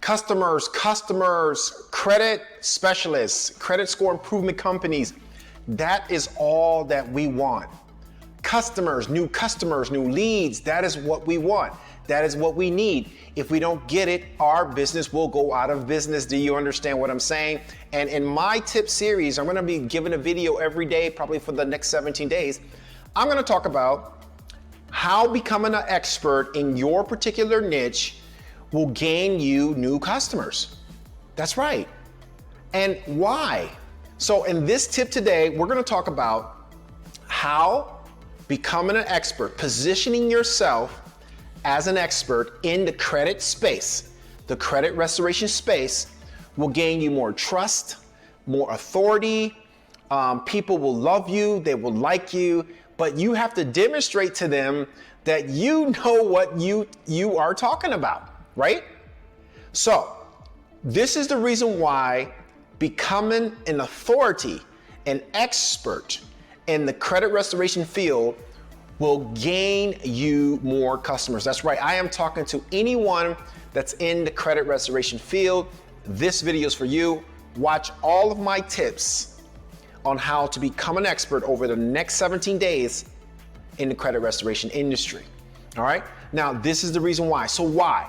customers, credit specialists, credit score improvement companies. That is all that we want. Customers, new leads. That is what we want. That is what we need. If we don't get it, our business will go out of business. Do you understand what I'm saying? And in my tip series, I'm gonna be giving a video every day, probably for the next 17 days. I'm gonna talk about how becoming an expert in your particular niche will gain you new customers. That's right. And why? So in this tip today, we're gonna talk about how becoming an expert, positioning yourself as an expert in the credit space, the credit restoration space, will gain you more trust, more authority. People will love you, they will like you, but you have to demonstrate to them that you know what you are talking about, right? So this is the reason why becoming an authority, an expert in the credit restoration field will gain you more customers. That's right, I am talking to anyone that's in the credit restoration field. This video is for you. Watch all of my tips on how to become an expert over the next 17 days in the credit restoration industry. All right, now this is the reason why. So why,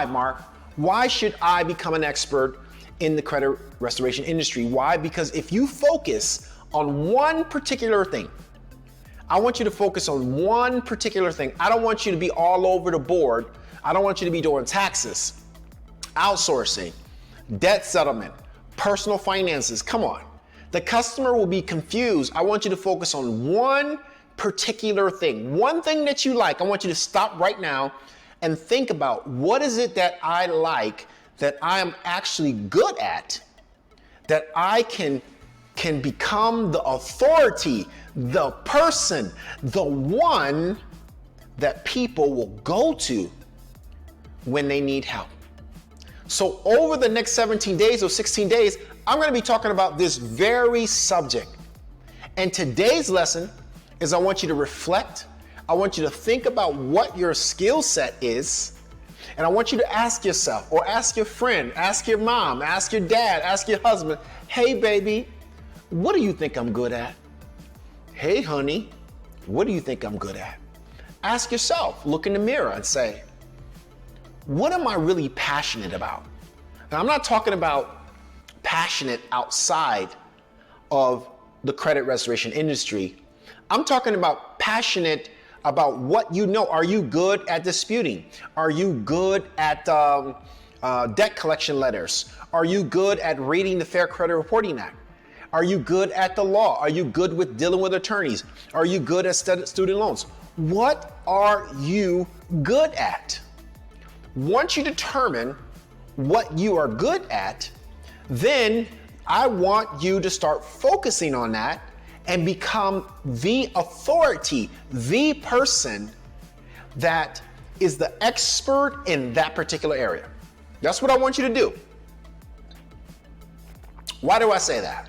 Mark? Why should I become an expert in the credit restoration industry? Why? Because if you focus on one particular thing, I want you to focus on one particular thing. I don't want you to be all over the board. I don't want you to be doing taxes, outsourcing, debt settlement, personal finances. Come on. The customer will be confused. I want you to focus on one particular thing, one thing that you like. I want you to stop right now and think about, what is it that I like, that I am actually good at, that I can become the authority, the person, the one that people will go to when they need help. So over the next 17 days or 16 days, I'm gonna be talking about this very subject. And today's lesson is I want you to reflect. I want you to think about what your skill set is. And I want you to ask yourself, or ask your friend, ask your mom, ask your dad, ask your husband, hey baby, what do you think I'm good at? Hey honey, what do you think I'm good at? Ask yourself, look in the mirror and say, what am I really passionate about? Now, I'm not talking about passionate outside of the credit restoration industry. I'm talking about passionate about what you know. Are you good at disputing? Are you good at debt collection letters? Are you good at reading the Fair Credit Reporting Act? Are you good at the law? Are you good with dealing with attorneys? Are you good at student loans? What are you good at? Once you determine what you are good at, then I want you to start focusing on that and become the authority, the person that is the expert in that particular area. That's what I want you to do. Why do I say that?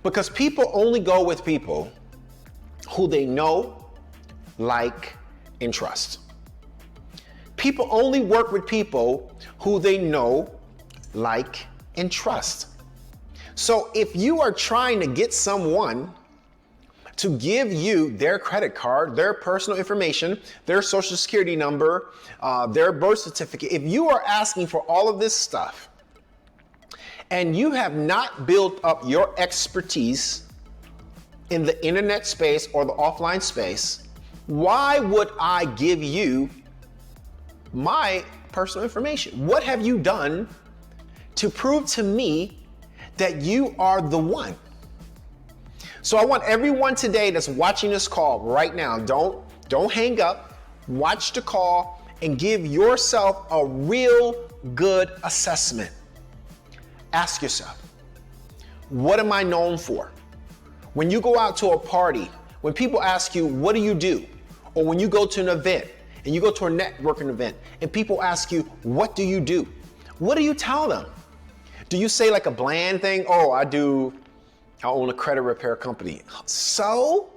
Because people only go with people who they know, like, and trust. People only work with people who they know, like, and trust. So if you are trying to get someone to give you their credit card, their personal information, their social security number, their birth certificate, if you are asking for all of this stuff and you have not built up your expertise in the internet space or the offline space, why would I give you my personal information? What have you done to prove to me that you are the one? So I want everyone today that's watching this call right now, don't hang up, watch the call and give yourself a real good assessment. Ask yourself, what am I known for? When you go out to a party, when people ask you, what do you do? Or when you go to an event and you go to a networking event and people ask you, what do you do? What do you tell them? Do you say like a bland thing? Oh, I own a credit repair company. So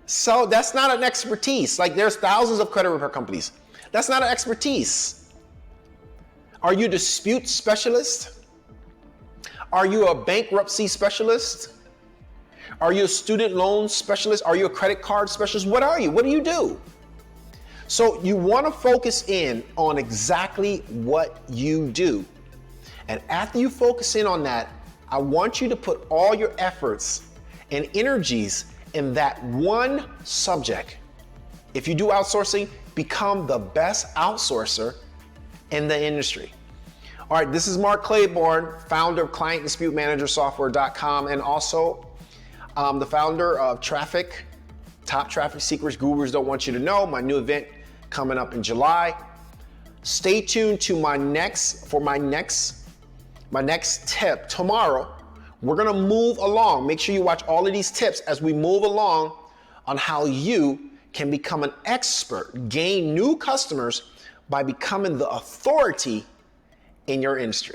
that's not an expertise. Like, there's thousands of credit repair companies. That's not an expertise. Are you a dispute specialist? Are you a bankruptcy specialist? Are you a student loan specialist? Are you a credit card specialist? What are you? What do you do? So you want to focus in on exactly what you do. And after you focus in on that, I want you to put all your efforts and energies in that one subject. If you do outsourcing, become the best outsourcer in the industry. All right, this is Mark Claiborne, founder of ClientDisputeManagerSoftware.com, and also the founder of Traffic, Top Traffic Secrets Gurus Don't Want You to Know, my new event coming up in July. Stay tuned to my next tip tomorrow. We're gonna move along. Make sure you watch all of these tips as we move along on how you can become an expert, gain new customers by becoming the authority in your industry.